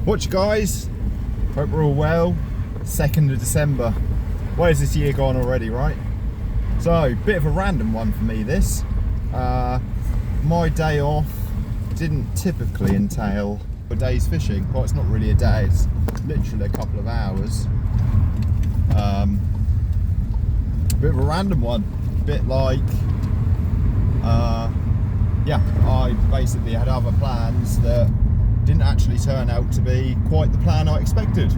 What's guys? Hope we're all well. 2nd of December. Where's this year gone already, right? So, bit of a random one for me this. My day off didn't typically entail a day's fishing. Well, it's not really a day, it's literally a couple of hours. Bit of a random one. Bit like, yeah, I basically had other plans that didn't actually turn out to be quite the plan I expected.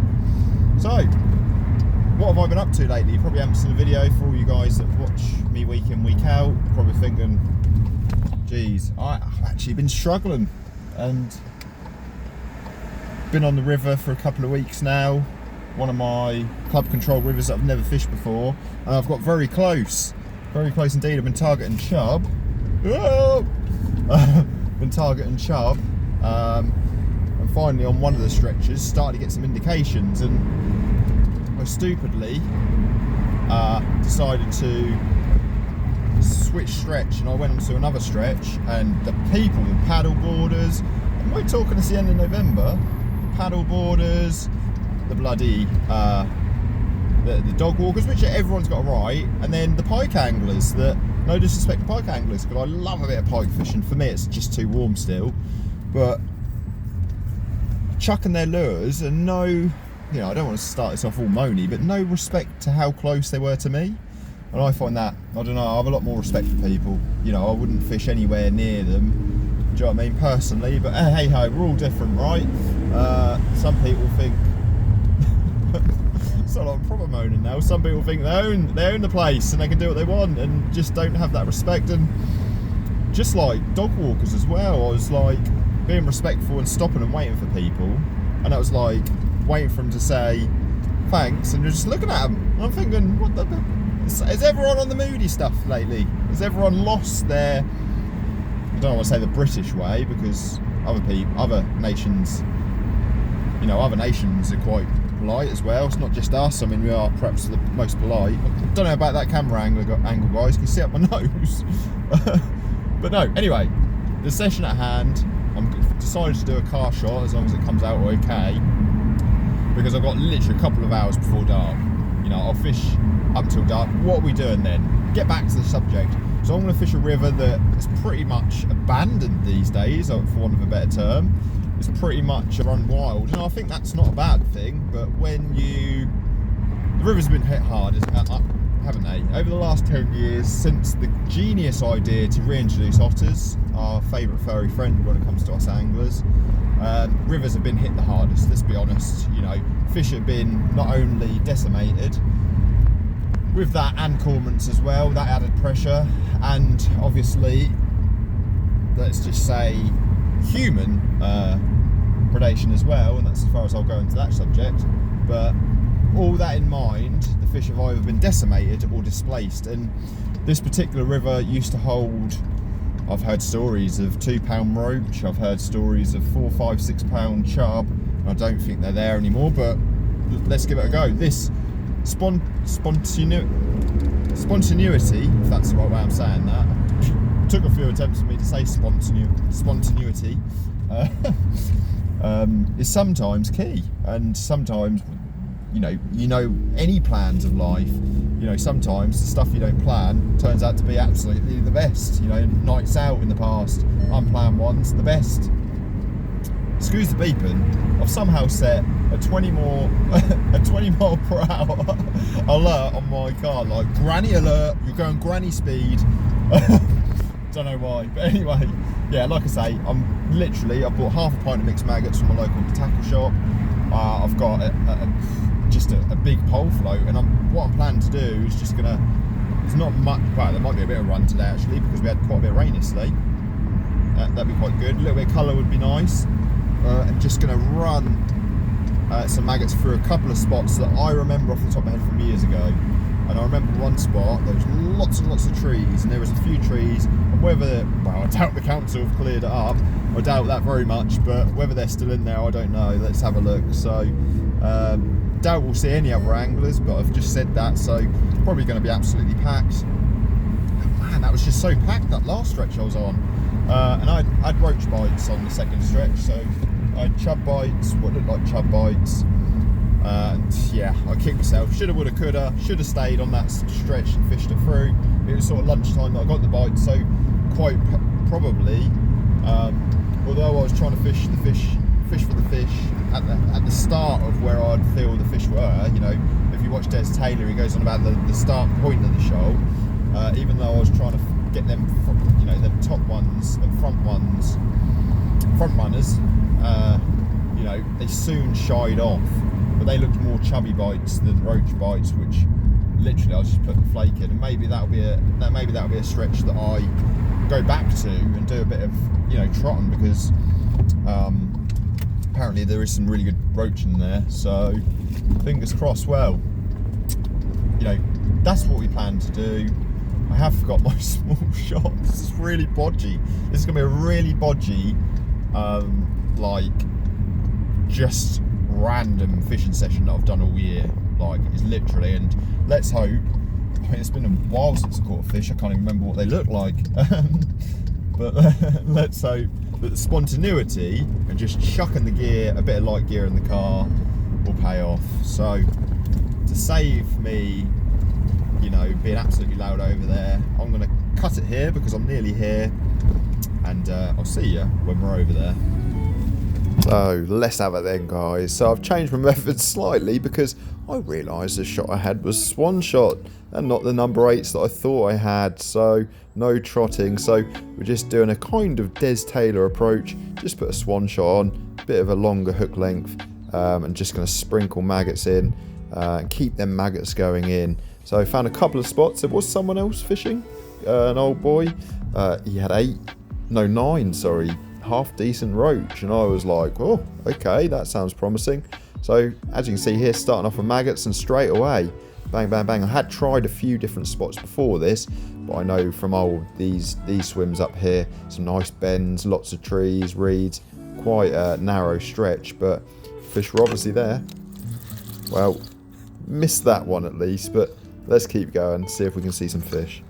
So, what have I been up to lately? You probably haven't seen a video. For all you guys that watch me week in, week out, probably thinking, geez, I've actually been struggling and been on the river for a couple of weeks now. One of my club controlled rivers that I've never fished before, and I've got very close indeed. I've been targeting chub. Been targeting chub, and finally on one of the stretches started to get some indications, and I stupidly decided to switch stretch, and I went on to another stretch, and the people with paddle boarders, and we're talking it's the end of November, paddle boarders, the bloody the dog walkers, which everyone's got a right, and then the pike anglers that, no disrespect to pike anglers, because I love a bit of pike fishing. For me it's just too warm still, but chucking their lures and no, you know, I don't want to start this off all moany, but no respect to how close they were to me. And I find that, I don't know, I have a lot more respect for people. You know, I wouldn't fish anywhere near them, do you know what I mean, personally, but hey ho, we're all different, right? Some people think, so I'm proper moaning now, some people think they own the place and they can do what they want and just don't have that respect. And just like dog walkers as well, I was like being respectful and stopping and waiting for people, and I was like waiting for them to say thanks, and you're just looking at them, and I'm thinking, what the, is everyone on the moody stuff lately? Has everyone lost their, I don't want to say the British way, because other nations, you know, other nations are quite polite as well. It's not just us. I mean, we are perhaps the most polite. I don't know about that camera angle guys, you can see up my nose. But no, anyway, the session at hand, I'm decided to do a car shot as long as it comes out okay, because I've got literally a couple of hours before dark. You know, I'll fish up till dark. What are we doing then? Get back to the subject. So I'm going to fish a river that is pretty much abandoned these days, for want of a better term. It's pretty much run wild, and I think that's not a bad thing, but when the rivers have been hit hard, haven't they, over the last 10 years, since the genius idea to reintroduce otters, our favourite furry friend when it comes to us anglers. Rivers have been hit the hardest, let's be honest. You know, fish have been not only decimated, with that and cormorants as well, that added pressure, and obviously, let's just say, human predation as well, and that's as far as I'll go into that subject. But all that in mind, the fish have either been decimated or displaced, and this particular river used to hold, I've heard stories of 2-pound roach, I've heard stories of 4, 5, 6 pound chub. I don't think they're there anymore, but let's give it a go. This spontaneity, if that's the right way I'm saying that, took a few attempts for me to say spontaneity, is sometimes key, and sometimes, you know, any plans of life, you know, sometimes the stuff you don't plan turns out to be absolutely the best. You know, nights out in the past, unplanned ones, the best. Excuse the beeping. I've somehow set a 20 mile per hour alert on my car, like granny alert, you're going granny speed. Don't know why, but anyway, yeah, like I say, I bought half a pint of mixed maggots from my local tackle shop. I've got just a big pole float, and what I'm planning to do is just there's not much, well, there might be a bit of run today actually, because we had quite a bit of rain yesterday. That'd be quite good. A little bit of colour would be nice. And just gonna run some maggots through a couple of spots that I remember off the top of my head from years ago. And I remember one spot, there was lots and lots of trees, and there was a few trees, and whether, well, I doubt the council have cleared it up, I doubt that very much, but whether they're still in there, I don't know. Let's have a look. So, doubt we'll see any other anglers, but I've just said that, so it's probably going to be absolutely packed. Man, that was just so packed, that last stretch I was on. And I'd roach bites on the second stretch, so I had chub bites, what looked like chub bites. And yeah, I kicked myself. Shoulda, woulda, coulda. Should have stayed on that stretch and fished it through. It was sort of lunchtime that I got the bite, so quite probably, although I was trying to fish for the fish at the start of where I'd feel the fish were. You know, if you watch Des Taylor, he goes on about the start point of the shoal. Even though I was trying to get them, you know, them top ones and front runners, you know, they soon shied off. But they looked more chubby bites than roach bites, which literally I'll just put the flake in, and maybe that'll be a stretch that I go back to and do a bit of, you know, trotting, because apparently there is some really good roach in there. So fingers crossed. Well, you know, that's what we plan to do. I have forgot my small shot. This is really bodgy. This is gonna be a really bodgy, like, just random fishing session that I've done all year. Like, it's literally, and let's hope, I mean, it's been a while since I caught a fish, I can't even remember what they look like. But let's hope that the spontaneity and just chucking the gear, a bit of light gear in the car, will pay off. So to save me, you know, being absolutely loud over there, I'm gonna cut it here because I'm nearly here, and I'll see you when we're over there. So let's have it then, guys. So I've changed my method slightly because I realised the shot I had was swan shot and not the number 8s that I thought I had. So no trotting. So we're just doing a kind of Des Taylor approach. Just put a swan shot on, a bit of a longer hook length, and just going to sprinkle maggots in and keep them maggots going in. So I found a couple of spots. There was someone else fishing, an old boy. He had 9, sorry. Half decent roach, and I was like, oh, okay, that sounds promising. So as you can see here, starting off with maggots, and straight away, bang, bang, bang. I had tried a few different spots before this, but I know from these swims up here, some nice bends, lots of trees, reeds, quite a narrow stretch, but fish were obviously there. Well, missed that one at least, but let's keep going, see if we can see some fish.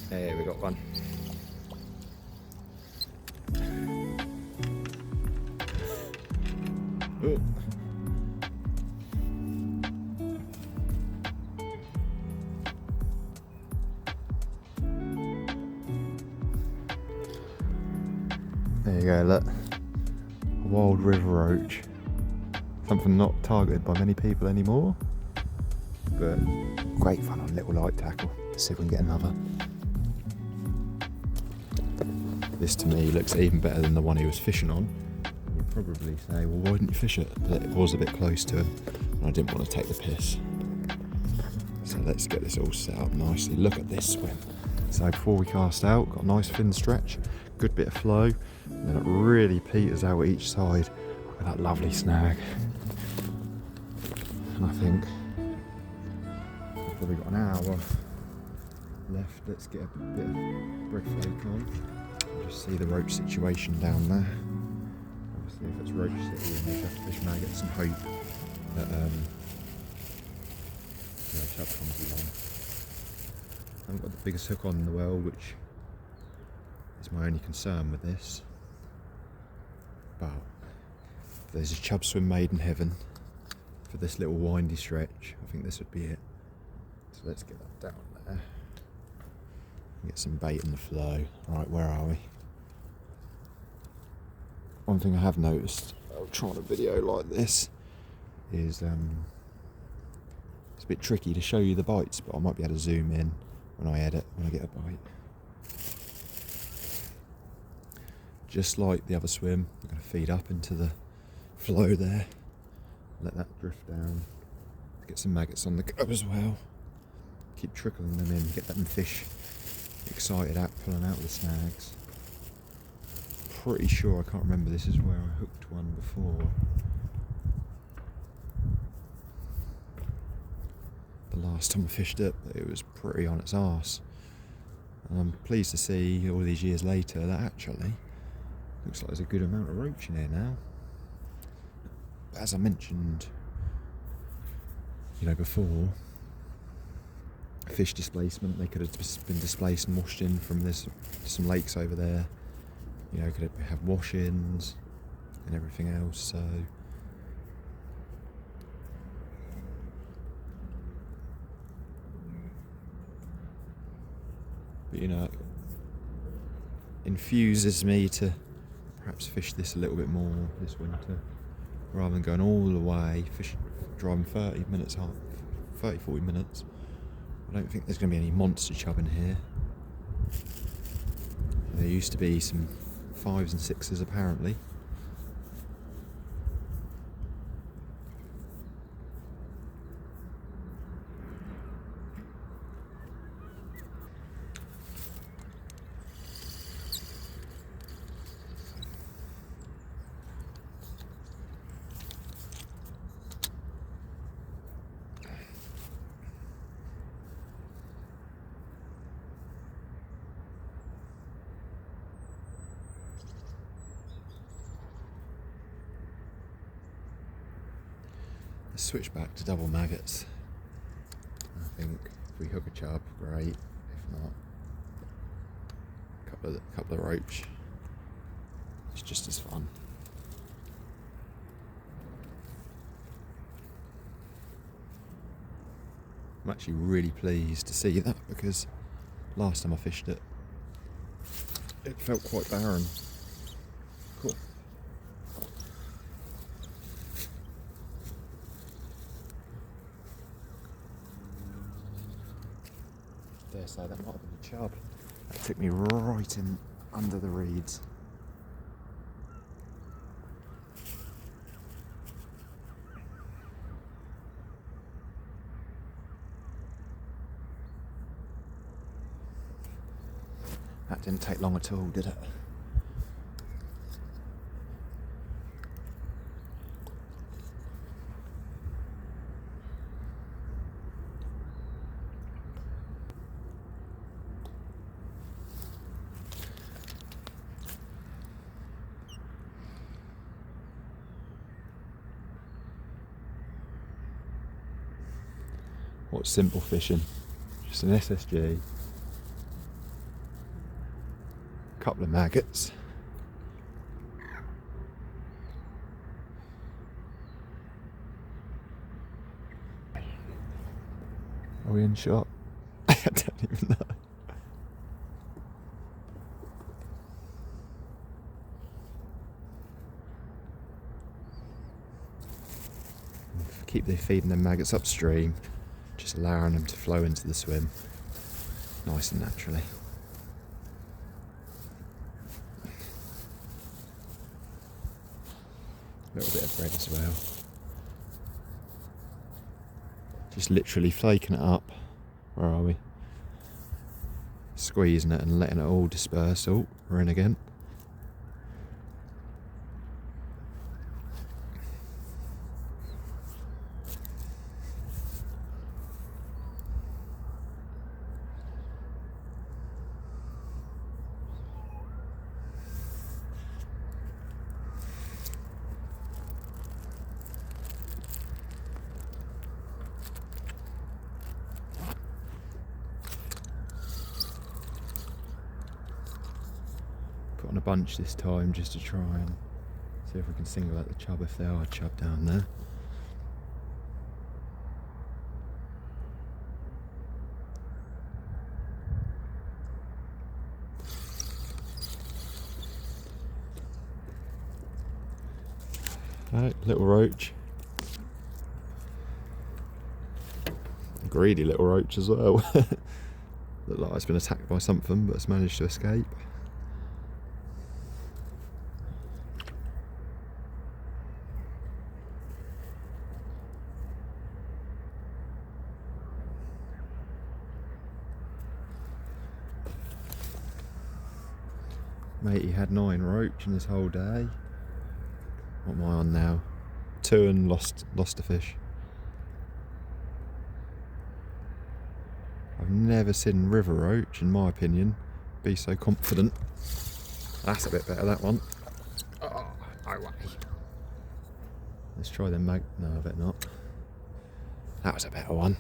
There we got one. Oh. There you go, look. A wild river roach. Something not targeted by many people anymore, but great fun on little light tackle. Let's see if we can get another. This to me looks even better than the one he was fishing on. You'd probably say, well, why didn't you fish it? But it was a bit close to him, and I didn't want to take the piss. So let's get this all set up nicely. Look at this swim. So before we cast out, got a nice fin stretch, good bit of flow, and then it really peters out each side with that lovely snag. And I think we've probably got an hour left. Let's get a bit of bread flake on. Just see the roach situation down there. Obviously, if it's roach city, and you have to fish maggots and hope that chub comes along. I haven't got the biggest hook on in the world, which is my only concern with this. But there's a chub swim made in heaven for this little windy stretch. I think this would be it. So let's get that down there. Get some bait in the flow. Right, where are we? One thing I have noticed trying a video like this is it's a bit tricky to show you the bites, but I might be able to zoom in when I edit, when I get a bite. Just like the other swim, I'm going to feed up into the flow there, let that drift down, get some maggots on the go as well, keep trickling them in, get them fish excited at pulling out the snags. Pretty sure, I can't remember, this is where I hooked one before. The last time I fished it was pretty on its arse. And I'm pleased to see all these years later that actually looks like there's a good amount of roach in here now. As I mentioned, before, fish displacement. They could have just been displaced and washed in from this, some lakes over there. You know, could have wash-ins and everything else. So but you know, it infuses me to perhaps fish this a little bit more this winter, rather than going all the way, driving 40 minutes. I don't think there's going to be any monster chub in here. There used to be some 5s and 6s apparently. Let's switch back to double maggots. I think if we hook a chub, great. If not, a couple of roach. It's just as fun. I'm actually really pleased to see that, because last time I fished it, it felt quite barren. Cool. Dare say that might have been a chub. That took me right in under the reeds. That didn't take long at all, did it? What's simple fishing? Just an SSG, a couple of maggots, are we in shot? I don't even know. Keep feeding them maggots upstream, just allowing them to flow into the swim nice and naturally. A little bit of bread as well. Just literally flaking it up. Where are we? Squeezing it and letting it all disperse. Oh, we're in again. Put on a bunch this time just to try and see if we can single out the chub if there are chub down there. Right, little roach. A greedy little roach as well. Looked like it's been attacked by something, but it's managed to escape. Mate, he had 9 roach in his whole day. What am I on now? 2 and lost a fish. I've never seen river roach, in my opinion, be so confident. That's a bit better, that one. Oh, no way. Let's try them no, I bet not. That was a better one.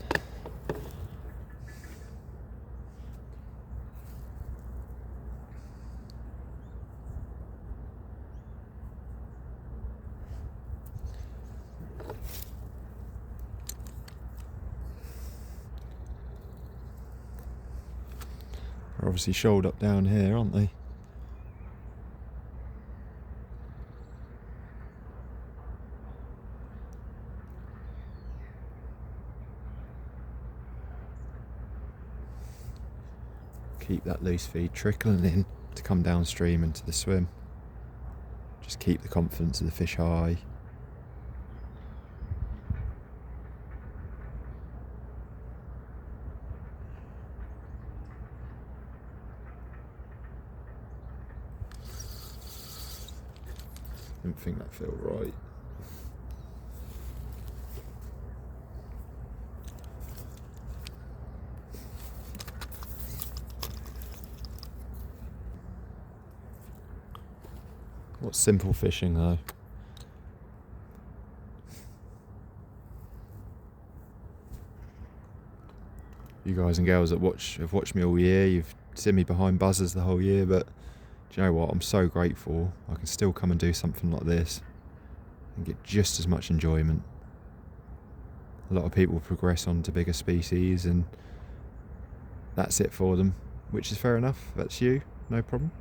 They're obviously shoaled up down here, aren't they? Keep that loose feed trickling in to come downstream into the swim. Just keep the confidence of the fish high. Didn't think that felt right. What's simple fishing though? You guys and girls that have watched me all year, you've seen me behind buzzers the whole year, but do you know what? I'm so grateful I can still come and do something like this and get just as much enjoyment. A lot of people progress on to bigger species and that's it for them, which is fair enough. That's you, no problem.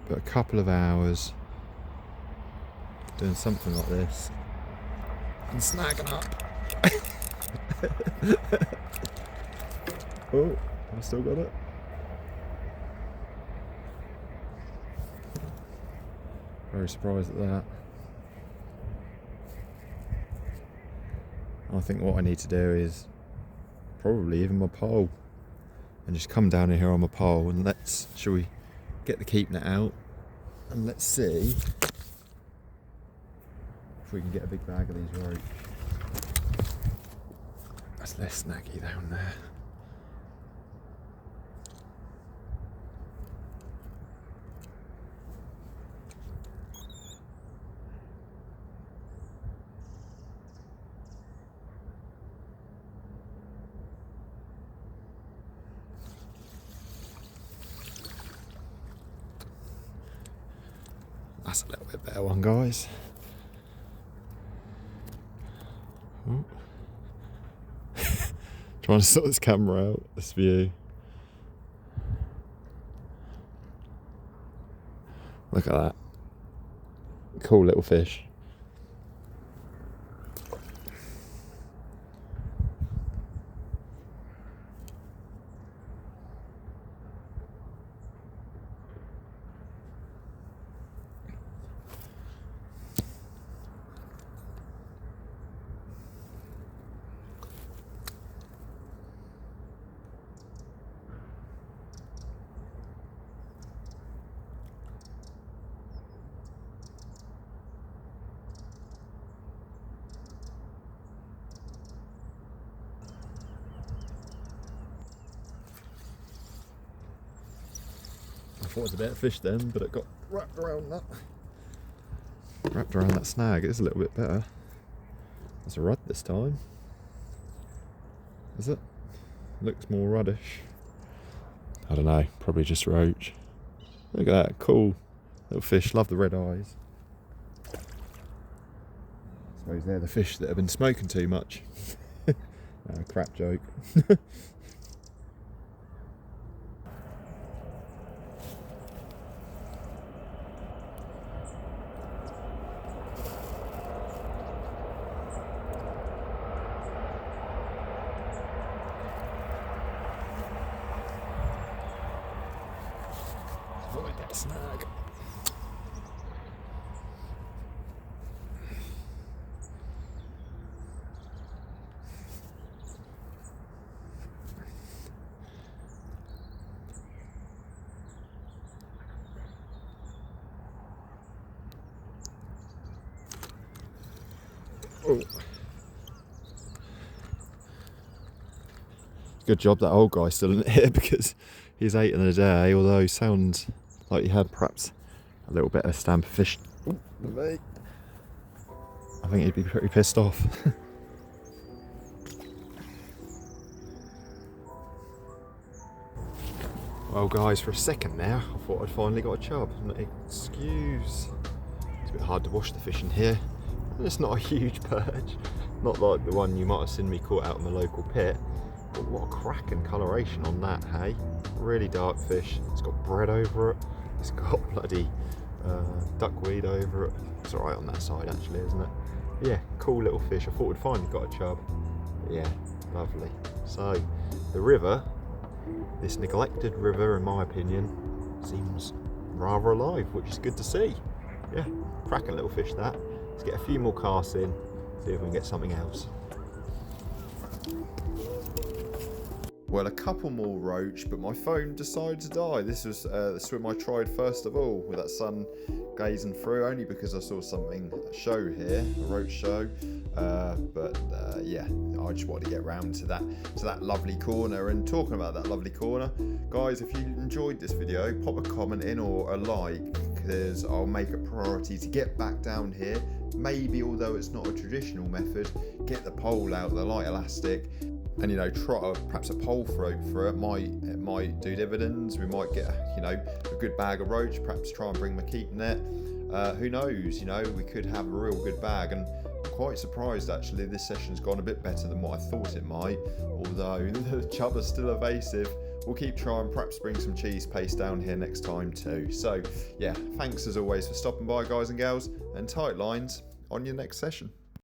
But a couple of hours doing something like this and snagging up. Oh, I've still got it. Very surprised at that. I think what I need to do is probably even my pole and just come down in here on my pole and shall we get the keep net out and let's see if we can get a big bag of these roach. That's less snaggy down there. That's a little bit better one, guys. Oh. Trying to sort this camera out, this view. Look at that. Cool little fish. I thought it was a better fish then, but it got wrapped around that snag. It is a little bit better. It's a rudd this time. Is it? Looks more ruddish. I don't know, probably just roach. Look at that, cool little fish. Love the red eyes. I suppose they're the fish that have been smoking too much. Crap joke. Avoid that snag. Oh. Good job that old guy's still in here because he's 8 in a day, although he sounds like he had perhaps a little bit of a stamp of fish. I think he'd be pretty pissed off. Well guys, for a second now, I thought I'd finally got a chub. Excuse. It's a bit hard to wash the fish in here. And it's not a huge perch. Not like the one you might have seen me caught out in the local pit. But what a cracking coloration on that, hey? Really dark fish. It's got bread over it. It's got bloody duckweed over it. It's alright on that side actually, isn't it? Yeah, cool little fish. I thought we'd finally got a chub. Yeah, lovely. So, the river, this neglected river in my opinion, seems rather alive, which is good to see. Yeah, cracking little fish that. Let's get a few more casts in, see if we can get something else. Well, a couple more roach, but my phone decided to die. This was the swim I tried first of all, with that sun gazing through, only because I saw something, a show here, a roach show. Yeah, I just wanted to get round to that lovely corner. And talking about that lovely corner, guys, if you enjoyed this video, pop a comment in or a like, because I'll make a priority to get back down here. Maybe, although it's not a traditional method, get the pole out, the light elastic, and trot perhaps a pole float for it. It might do dividends. We might get a good bag of roach, perhaps try and bring my keep net. Who knows, we could have a real good bag. And I'm quite surprised actually, this session's gone a bit better than what I thought it might, although the chub are still evasive. We'll keep trying, perhaps bring some cheese paste down here next time too. So yeah, thanks as always for stopping by, guys and gals, and tight lines on your next session.